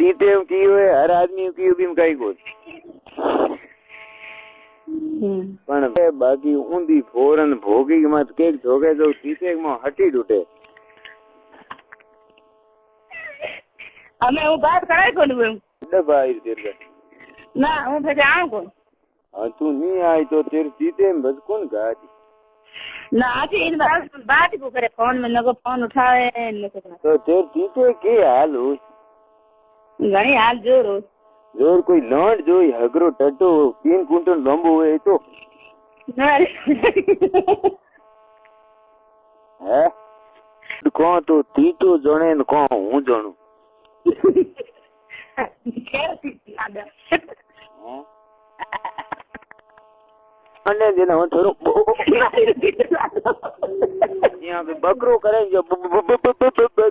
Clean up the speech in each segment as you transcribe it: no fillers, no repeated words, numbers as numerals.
तीते की हुए हर आदमी की भी कई को पण बाकी ऊंधी फोरन भोगी मत केक धोगे जो तीते में हटी डूटे हमें वो बात कराई कोन हुए दबाई तेरे ना हूँ फिर आऊँ कौन हाँ तू नहीं आई तो तेरे तीते में बस कौन गाती ना आज इन बात को करे फोन में नको फोन उठाए नको तो तेरे तीते के हाल हो घणी हाल जोर जोर कोई लौंड जो हगरो टटो 3 कुंटल लंबो हुए तो है कौन तो तीतो जणे न कौन हूँ जणू अंडे देना हो थोड़ो यहाँ पे बकरो करे जो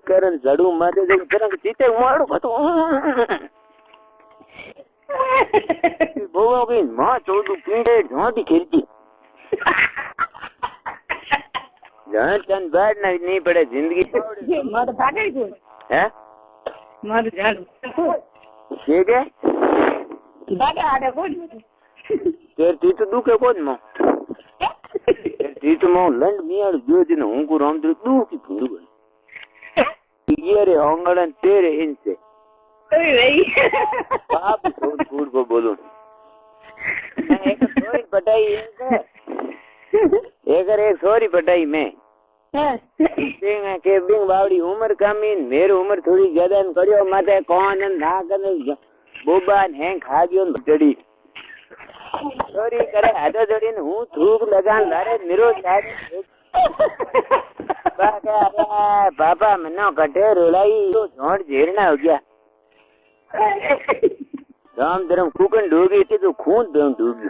करन झाड़ू मारे जो करन तीते मारो तो बोवा की मां चोदू पीड़े झांटी खेलती जान चंद बैठ नहीं पड़े जिंदगी मत भागे को है मत जान ठीक है भागे आडे को तेर तीत दुखे कोन मो तेर तीत मो लंड मियाड़ जो दिन हूं को राम दे दू की फुंडू ये रे होंगड़न तेरे इनसे ओए भाई आप छोड़ कूड़ को बोलो मैं एक सोरी पटाई एक सोरी पटाई मैं बिंग के बिंग बावड़ी उम्र कमी मेरी उम्र थोड़ी ज्यादा न करियो माते कौन ना कने बोबान है खा गयो जड़ी सोरी करे आदो जड़ी न हूं थूक लगान लारे निरो सारे अरे बाबा मनो कटे रोलाई तो झोंड झेरना हो गया राम धर्म कुकन डूगी थी तो खून दम डूगी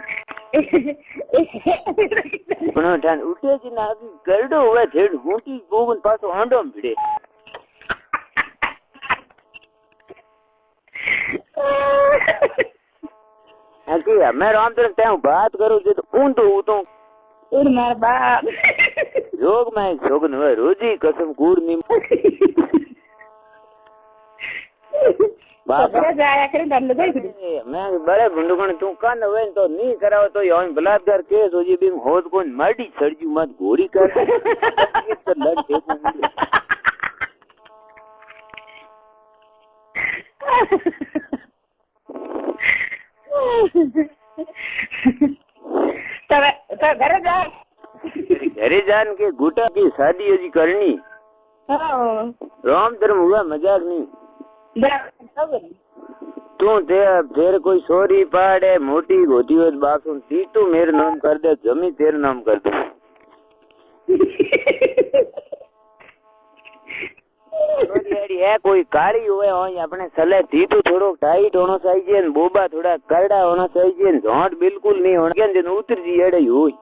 पुनः ठान उठे जी ना करडो हुआ छेड़ घूटी गोवन पासो आंडो भिड़े अकी मैं राम धर्म ते बात करूं जे तो ऊन तो उतो और मार बाप जोग में जोगन हुआ रोजी कसम कूड़ नी बाबा जाया करे दंड दे मैं बड़े भंडुकण तू कान होवे तो नी कराव तो यो बलात्कार केस हो जी बिन होत कोन मर्डी छड़जू मत घोड़ी कर तो लड़ दे तो घरे जान के गुटा की शादी जी करनी राम धर्म हुआ मजाक नहीं तू तेरे कोई सोरी पाड़े मोटी गोदी हो बासुन ती तू मेरे नाम कर दे जमी तेरे नाम कर दे है कोई काली हुए हो अपने सले थी तो थोड़ो टाइट होना चाहिए बोबा थोड़ा करड़ा होना चाहिए झोंट बिल्कुल नहीं होना चाहिए उतर जी एड़े हुई